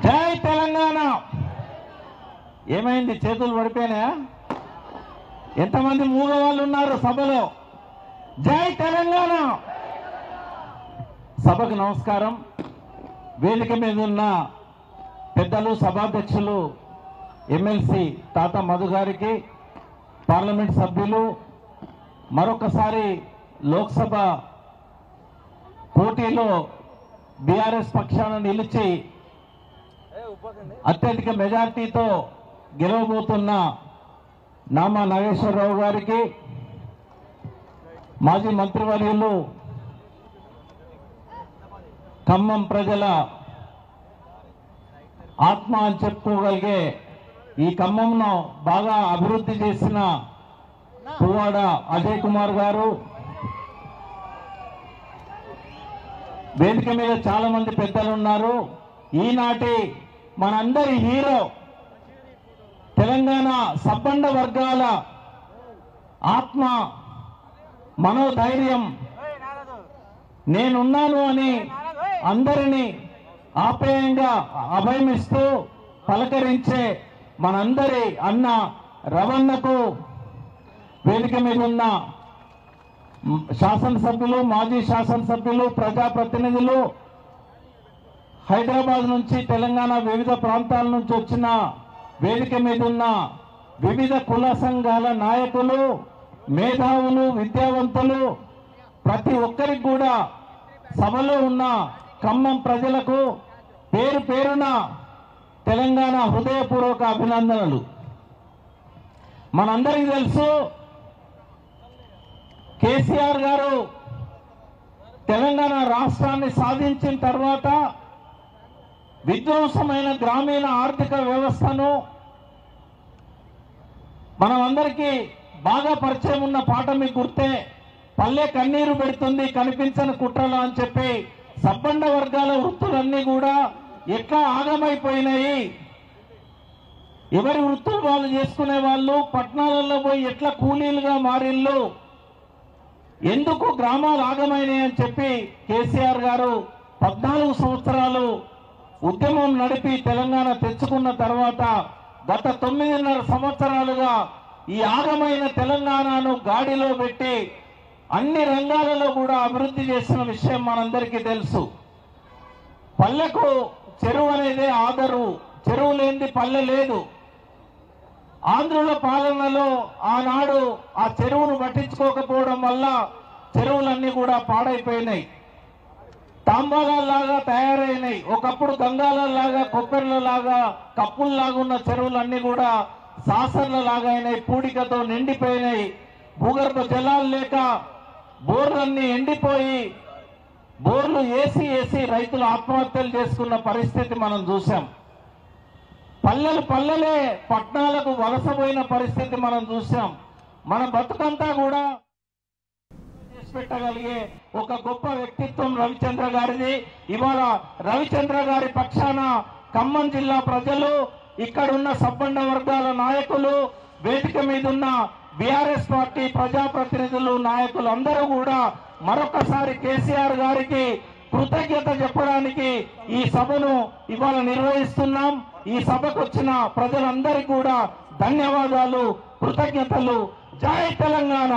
జై తెలంగాణ. ఏమైంది? చేతులు పడిపోయినాయా? ఎంతమంది మూగవాళ్ళు ఉన్నారు సభలో? జై తెలంగాణ. సభకు నమస్కారం. వేదిక మీద ఉన్న పెద్దలు, సభాధ్యక్షులు, ఎమ్మెల్సీ తాత మధు గారికి, పార్లమెంట్ సభ్యులు, మరొకసారి లోక్సభ పోటీలో బీఆర్ఎస్ పక్షాన నిలిచి అత్యధిక మెజార్టీతో గెలవబోతున్న నామా నాగేశ్వరరావు గారికి, మాజీ మంత్రివర్యులు, ఖమ్మం ప్రజల ఆత్మ అని చెప్పుకోగలిగే ఈ ఖమ్మంను బాగా అభివృద్ధి చేసిన పువ్వాడ అజయ్ కుమార్ గారు, వేదిక మీద చాలా మంది పెద్దలు ఉన్నారు. ఈనాటి మనందరి హీరో, తెలంగాణ సబ్బండ వర్గాల ఆత్మ, మనోధైర్యం, నేనున్నాను అని అందరినీ ఆప్యాయంగా అభయమిస్తూ పలకరించే మనందరి అన్న రవణకు, వేదిక మీద ఉన్న శాసనసభ్యులు, మాజీ శాసనసభ్యులు, ప్రజాప్రతినిధులు, హైదరాబాద్ నుంచి, తెలంగాణ వివిధ ప్రాంతాల నుంచి వచ్చిన వేదిక మీద ఉన్న వివిధ కుల సంఘాల నాయకులు, మేధావులు, విద్యావంతులు, ప్రతి ఒక్కరికి కూడా సభలో ఉన్న ఖమ్మం ప్రజలకు పేరు పేరున తెలంగాణ హృదయపూర్వక అభినందనలు. మనందరికీ తెలుసు, కేసీఆర్ గారు తెలంగాణ రాష్ట్రాన్ని సాధించిన తర్వాత విధ్వంసమైన గ్రామీణ ఆర్థిక వ్యవస్థను, మనమందరికీ బాగా పరిచయం ఉన్న పాట మీకు గుర్తే, పల్లె కన్నీరు పెడుతుంది కనిపించని కుట్రలు అని చెప్పి సబ్బండ వర్గాల వృత్తులన్నీ కూడా ఎట్లా ఆగమైపోయినాయి, ఎవరి వృత్తులు వాళ్ళు చేసుకునే వాళ్ళు పట్టణాలలో పోయి ఎట్లా కూలీలుగా మారిళ్ళు, ఎందుకు గ్రామాలు ఆగమైనాయి అని చెప్పి కేసీఆర్ గారు 14 సంవత్సరాలు ఉద్యమం నడిపి తెలంగాణ తెచ్చుకున్న తర్వాత గత 9.5 సంవత్సరాలుగా ఈ ఆగమైన తెలంగాణను గాడిలో పెట్టి అన్ని రంగాలలో కూడా అభివృద్ధి చేసిన విషయం మనందరికీ తెలుసు. పల్లెకు చెరువు అనేది ఆదరు, చెరువు లేనిది పల్లె లేదు. ఆంధ్రుల పాలనలో ఆనాడు ఆ చెరువును పట్టించుకోకపోవడం వల్ల చెరువులన్నీ కూడా పాడైపోయినాయి, తాంబాలలాగా తయారైనాయి. ఒకప్పుడు గంగాలలాగా, కొబ్బరిలాగా, కప్పుల్లాగా ఉన్న చెరువులన్నీ కూడా సాసర్లలాగా అయినాయి, పూడికతో నిండిపోయినాయి. భూగర్భ జలాలు లేక బోర్లన్నీ ఎండిపోయి బోర్లు ఏసి రైతులు ఆత్మహత్యలు చేసుకున్న పరిస్థితి మనం చూసాం. పల్లెలే పట్టణాలకు వలసపోయిన పరిస్థితి మనం చూసాం. మన బతుకంతా కూడా పెట్టగలిగే ఒక గొప్ప వ్యక్తిత్వం రవిచంద్ర గారిది. ఇవాళ రవిచంద్ర గారి పక్షాన ఖమ్మం జిల్లా ప్రజలు, ఇక్కడున్న సబ్బండ వర్గాల నాయకులు, వేదిక మీద ఉన్న బీఆర్ఎస్ పార్టీ ప్రజాప్రతినిధులు, నాయకులు అందరూ కూడా మరొకసారి కేసీఆర్ గారికి కృతజ్ఞత చెప్పడానికి ఈ సభను ఇవాళ నిర్వహిస్తున్నాం. ఈ సభకు వచ్చిన ప్రజలందరికీ కూడా ధన్యవాదాలు, కృతజ్ఞతలు. జై తెలంగాణ.